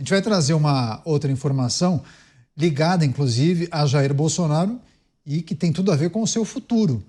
gente vai trazer uma outra informação ligada, inclusive, a Jair Bolsonaro e que tem tudo a ver com o seu futuro.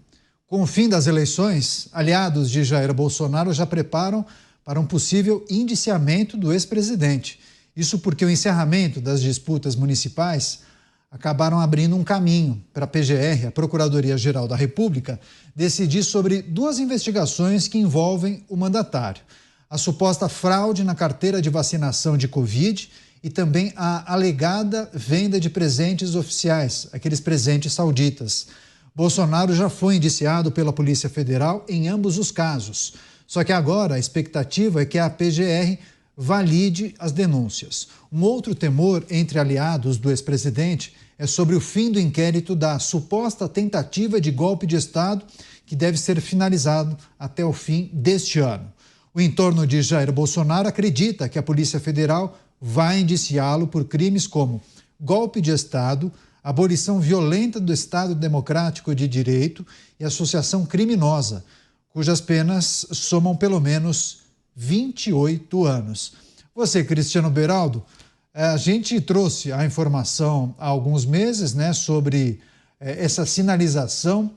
Com o fim das eleições, aliados de Jair Bolsonaro já preparam para um possível indiciamento do ex-presidente. Isso porque o encerramento das disputas municipais acabaram abrindo um caminho para a PGR, a Procuradoria-Geral da República, decidir sobre duas investigações que envolvem o mandatário. A suposta fraude na carteira de vacinação de Covid e também a alegada venda de presentes oficiais, aqueles presentes sauditas. Bolsonaro já foi indiciado pela Polícia Federal em ambos os casos. Só que agora a expectativa é que a PGR valide as denúncias. Um outro temor entre aliados do ex-presidente é sobre o fim do inquérito da suposta tentativa de golpe de Estado, que deve ser finalizado até o fim deste ano. O entorno de Jair Bolsonaro acredita que a Polícia Federal vai indiciá-lo por crimes como golpe de Estado, abolição violenta do Estado Democrático de Direito e associação criminosa, cujas penas somam pelo menos 28 anos. Você, Cristiano Beraldo, a gente trouxe a informação há alguns meses, né, sobre essa sinalização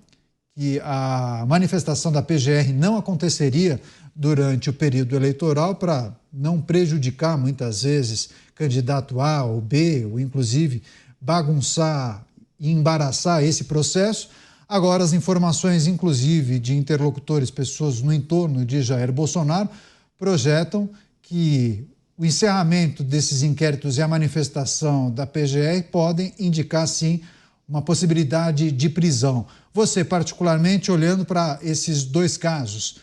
que a manifestação da PGR não aconteceria durante o período eleitoral para não prejudicar, muitas vezes, candidato A ou B, ou inclusive bagunçar e embaraçar esse processo. Agora, as informações, inclusive, de interlocutores, pessoas no entorno de Jair Bolsonaro, projetam que o encerramento desses inquéritos e a manifestação da PGR podem indicar, sim, uma possibilidade de prisão. Você, particularmente, olhando para esses dois casos,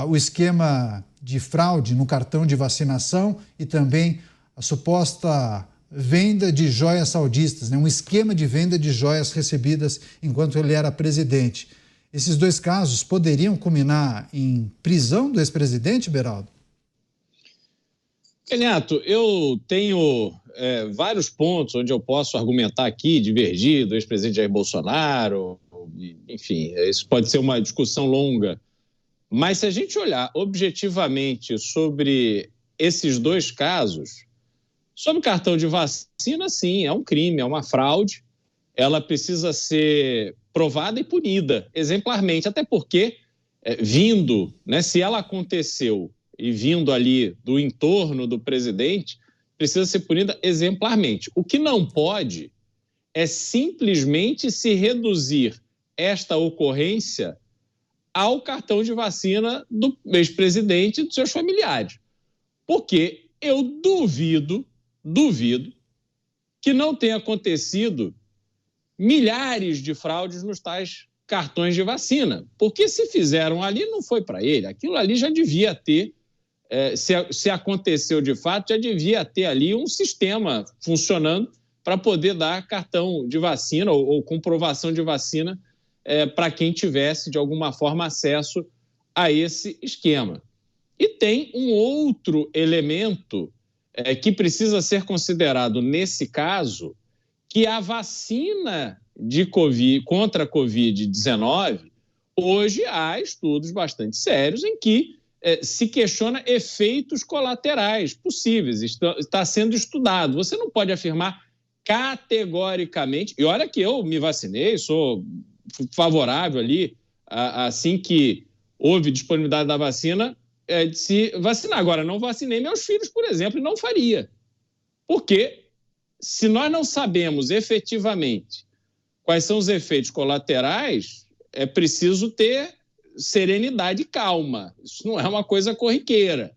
o esquema de fraude no cartão de vacinação e também a suposta venda de joias saudistas, né? Um esquema de venda de joias recebidas enquanto ele era presidente. Esses dois casos poderiam culminar em prisão do ex-presidente, Beraldo? Renato, eu tenho vários pontos onde eu posso argumentar aqui, divergir do ex-presidente Jair Bolsonaro, enfim, isso pode ser uma discussão longa. Mas se a gente olhar objetivamente sobre esses dois casos, sobre o cartão de vacina, sim, é um crime, é uma fraude, ela precisa ser provada e punida exemplarmente, até porque, vindo, né, se ela aconteceu e vindo ali do entorno do presidente, precisa ser punida exemplarmente. O que não pode é simplesmente se reduzir esta ocorrência ao cartão de vacina do ex-presidente e dos seus familiares. Porque eu duvido que não tenha acontecido milhares de fraudes nos tais cartões de vacina. Porque se fizeram ali, não foi para ele. Aquilo ali já devia ter, se aconteceu de fato, já devia ter ali um sistema funcionando para poder dar cartão de vacina ou comprovação de vacina para quem tivesse, de alguma forma, acesso a esse esquema. E tem um outro elemento que precisa ser considerado nesse caso, que a vacina de COVID, contra a Covid-19, hoje há estudos bastante sérios em que se questiona efeitos colaterais possíveis, está sendo estudado. Você não pode afirmar categoricamente, e olha que eu me vacinei, sou favorável ali, assim que houve disponibilidade da vacina, de se vacinar. Agora, não vacinei meus filhos, por exemplo, e não faria. Porque se nós não sabemos efetivamente quais são os efeitos colaterais, é preciso ter serenidade e calma. Isso não é uma coisa corriqueira.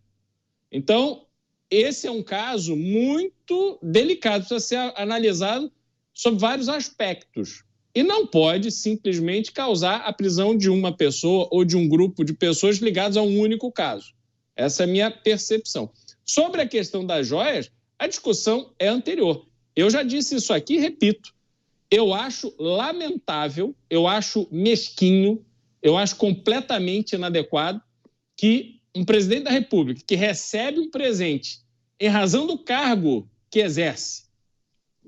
Então, esse é um caso muito delicado, precisa ser analisado sob vários aspectos. E não pode simplesmente causar a prisão de uma pessoa ou de um grupo de pessoas ligados a um único caso. Essa é a minha percepção. Sobre a questão das joias, a discussão é anterior. Eu já disse isso aqui e repito. Eu acho lamentável, eu acho mesquinho, eu acho completamente inadequado que um presidente da República que recebe um presente em razão do cargo que exerce,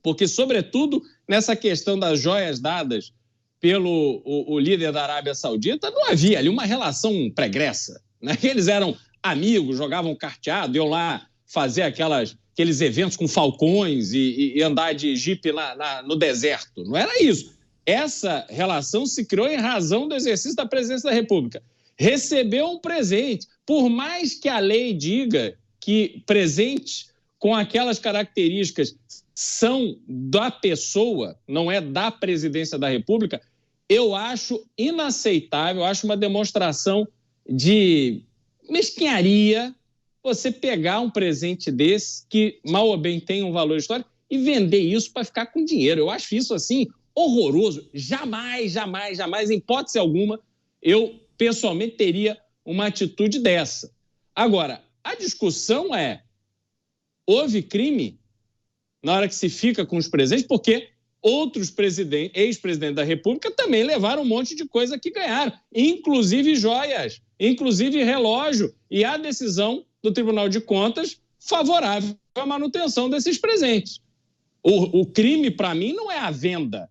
porque, sobretudo, nessa questão das joias dadas pelo o líder da Arábia Saudita, não havia ali uma relação pregressa, né? Eles eram amigos, jogavam carteado, iam lá fazer aquelas aqueles eventos com falcões e andar de jipe no deserto. Não era isso. Essa relação se criou em razão do exercício da presidência da República. Recebeu um presente, por mais que a lei diga que presentes com aquelas características são da pessoa, não é da presidência da República, eu acho inaceitável, eu acho uma demonstração de mesquinharia você pegar um presente desse, que mal ou bem tem um valor histórico, e vender isso para ficar com dinheiro. Eu acho isso, assim, horroroso. Jamais, jamais, jamais, em hipótese alguma, eu pessoalmente teria uma atitude dessa. Agora, a discussão é, houve crime na hora que se fica com os presentes, porque outros ex-presidentes da República também levaram um monte de coisa que ganharam, inclusive joias, inclusive relógio, e a decisão do Tribunal de Contas favorável à manutenção desses presentes. O crime, para mim, não é a venda.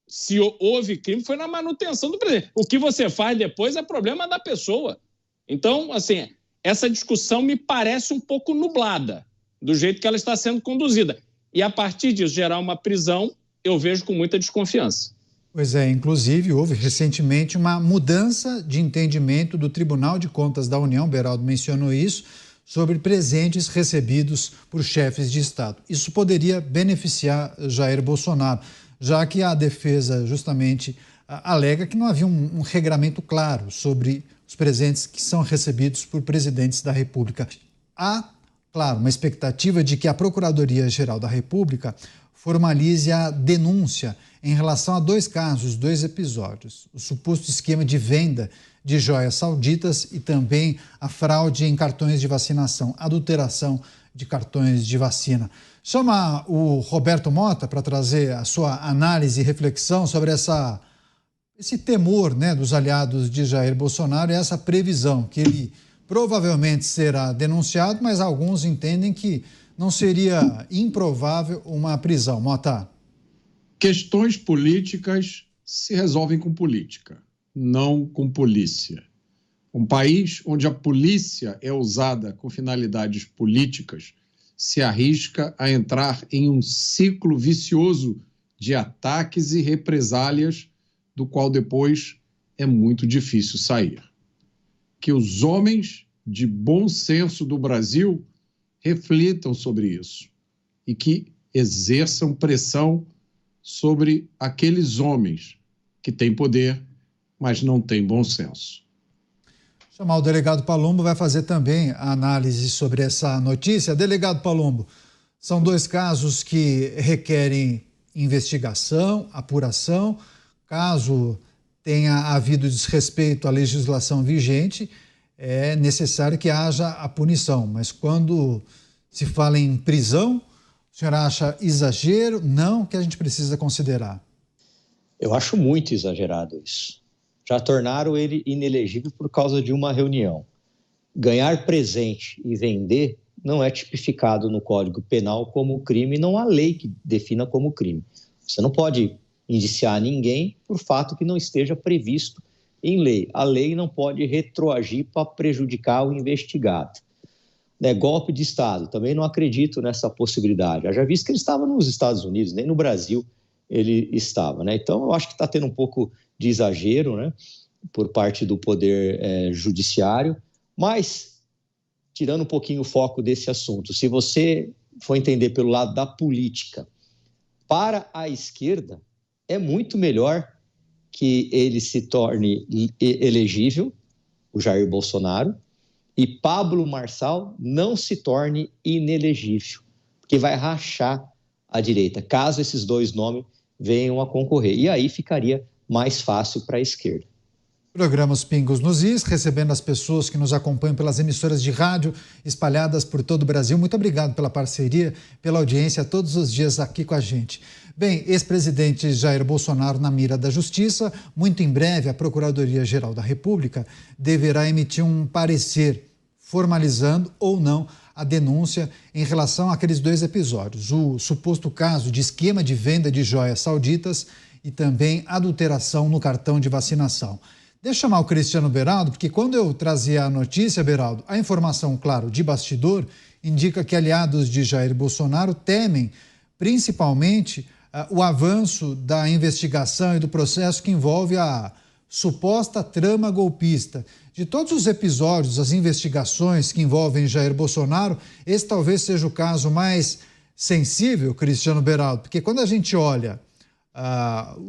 Se houve crime, foi na manutenção do presente. O que você faz depois é problema da pessoa. Então, assim, essa discussão me parece um pouco nublada, do jeito que ela está sendo conduzida. E, a partir disso, gerar uma prisão, eu vejo com muita desconfiança. Pois é, inclusive houve recentemente uma mudança de entendimento do Tribunal de Contas da União, Beraldo mencionou isso, sobre presentes recebidos por chefes de Estado. Isso poderia beneficiar Jair Bolsonaro, já que a defesa justamente alega que não havia um regramento claro sobre os presentes que são recebidos por presidentes da República. Há, claro, uma expectativa de que a Procuradoria-Geral da República formalize a denúncia em relação a 2 casos, 2 episódios. O suposto esquema de venda de joias sauditas e também a fraude em cartões de vacinação, adulteração de cartões de vacina. Chama o Roberto Mota para trazer a sua análise e reflexão sobre esse temor, né, dos aliados de Jair Bolsonaro e essa previsão que ele provavelmente será denunciado, mas alguns entendem que não seria improvável uma prisão. Mota. Questões políticas se resolvem com política, não com polícia. Um país onde a polícia é usada com finalidades políticas se arrisca a entrar em um ciclo vicioso de ataques e represálias, do qual depois é muito difícil sair. Que os homens de bom senso do Brasil reflitam sobre isso e que exerçam pressão sobre aqueles homens que têm poder, mas não têm bom senso. Chamar o delegado Palumbo vai fazer também a análise sobre essa notícia. Delegado Palumbo, são 2 casos que requerem investigação, apuração. Caso tenha havido desrespeito à legislação vigente, é necessário que haja a punição. Mas quando se fala em prisão, o senhor acha exagero? Não, que a gente precisa considerar? Eu acho muito exagerado isso. Já tornaram ele inelegível por causa de uma reunião. Ganhar presente e vender não é tipificado no Código Penal como crime, não há lei que defina como crime. Você não pode indiciar ninguém por fato que não esteja previsto em lei. A lei não pode retroagir para prejudicar o investigado. Golpe de Estado, também não acredito nessa possibilidade. Já visto que ele estava nos Estados Unidos, nem no Brasil ele estava, né? Então, eu acho que está tendo um pouco de exagero, né, por parte do Poder Judiciário, mas, tirando um pouquinho o foco desse assunto, se você for entender pelo lado da política, para a esquerda, é muito melhor que ele se torne elegível, o Jair Bolsonaro, e Pablo Marçal não se torne inelegível, porque vai rachar a direita, caso esses 2 nomes venham a concorrer. E aí ficaria mais fácil para a esquerda. Programa Os Pingos nos Is, recebendo as pessoas que nos acompanham pelas emissoras de rádio espalhadas por todo o Brasil. Muito obrigado pela parceria, pela audiência todos os dias aqui com a gente. Bem, ex-presidente Jair Bolsonaro na mira da Justiça. Muito em breve, a Procuradoria-Geral da República deverá emitir um parecer formalizando ou não a denúncia em relação àqueles 2 episódios. O suposto caso de esquema de venda de joias sauditas e também adulteração no cartão de vacinação. Deixa eu chamar o Cristiano Beraldo, porque quando eu trazia a notícia, Beraldo, a informação, claro, de bastidor, indica que aliados de Jair Bolsonaro temem principalmente o avanço da investigação e do processo que envolve a suposta trama golpista. De todos os episódios, as investigações que envolvem Jair Bolsonaro, esse talvez seja o caso mais sensível, Cristiano Beraldo, porque quando a gente olha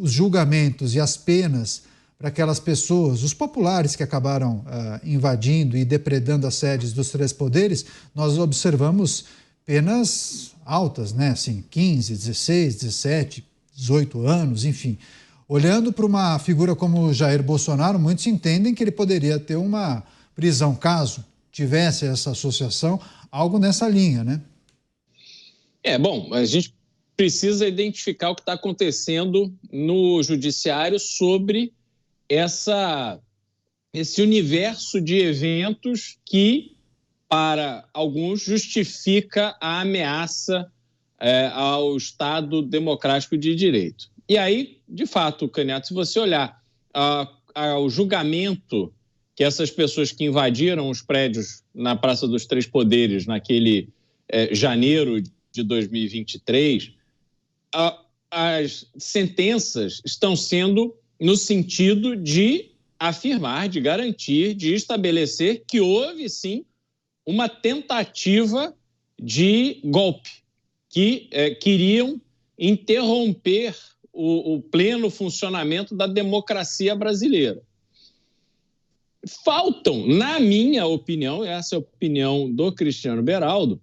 os julgamentos e as penas para aquelas pessoas, os populares que acabaram invadindo e depredando as sedes dos três poderes, nós observamos penas altas, né? Assim, 15, 16, 17, 18 anos, enfim. Olhando para uma figura como Jair Bolsonaro, muitos entendem que ele poderia ter uma prisão caso tivesse essa associação, algo nessa linha, né? Bom, a gente precisa identificar o que está acontecendo no judiciário sobre esse universo de eventos que, para alguns, justifica a ameaça ao Estado democrático de direito. E aí, de fato, Candiato, se você olhar ao julgamento que essas pessoas que invadiram os prédios na Praça dos Três Poderes, naquele janeiro de 2023, as sentenças estão sendo no sentido de afirmar, de garantir, de estabelecer que houve, sim, uma tentativa de golpe, que queriam interromper o pleno funcionamento da democracia brasileira. Faltam, na minha opinião, essa é a opinião do Cristiano Beraldo,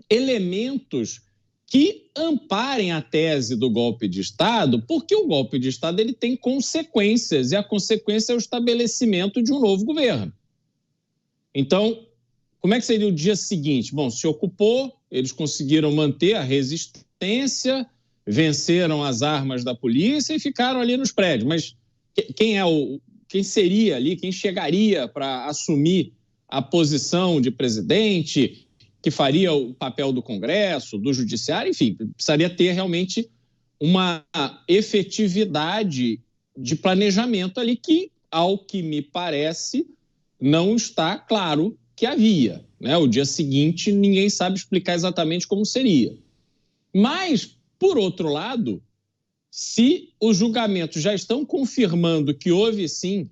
elementos que amparem a tese do golpe de Estado, porque o golpe de Estado ele tem consequências, e a consequência é o estabelecimento de um novo governo. Então, como é que seria o dia seguinte? Bom, se ocupou, eles conseguiram manter a resistência, venceram as armas da polícia e ficaram ali nos prédios. Mas quem seria ali, quem chegaria para assumir a posição de presidente, que faria o papel do Congresso, do Judiciário, enfim, precisaria ter realmente uma efetividade de planejamento ali que, ao que me parece, não está claro que havia, né? O dia seguinte, ninguém sabe explicar exatamente como seria. Mas, por outro lado, se os julgamentos já estão confirmando que houve, sim,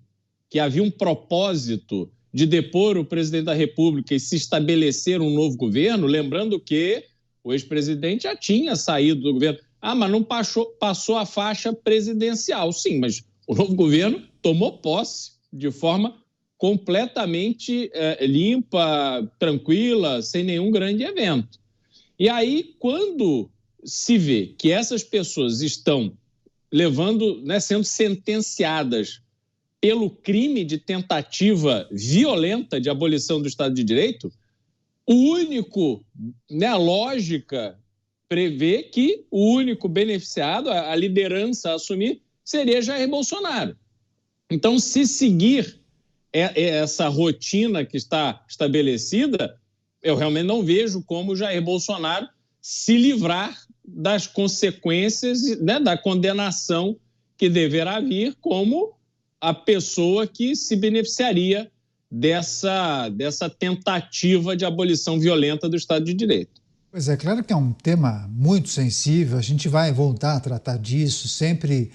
que havia um propósito de depor o presidente da República e se estabelecer um novo governo, lembrando que o ex-presidente já tinha saído do governo. Mas não passou a faixa presidencial. Sim, mas o novo governo tomou posse de forma completamente limpa, tranquila, sem nenhum grande evento. E aí, quando se vê que essas pessoas estão levando, né, sendo sentenciadas pelo crime de tentativa violenta de abolição do Estado de Direito, a lógica prevê que o único beneficiado, a liderança a assumir, seria Jair Bolsonaro. Então, se seguir essa rotina que está estabelecida, eu realmente não vejo como Jair Bolsonaro se livrar das consequências, né, da condenação que deverá vir como a pessoa que se beneficiaria dessa tentativa de abolição violenta do Estado de Direito. Pois é, claro que é um tema muito sensível, a gente vai voltar a tratar disso, sempre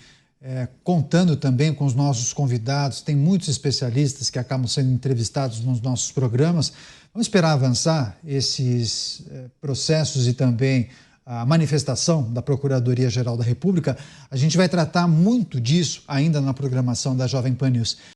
contando também com os nossos convidados, tem muitos especialistas que acabam sendo entrevistados nos nossos programas. Vamos esperar avançar esses processos e também a manifestação da Procuradoria-Geral da República. A gente vai tratar muito disso ainda na programação da Jovem Pan News.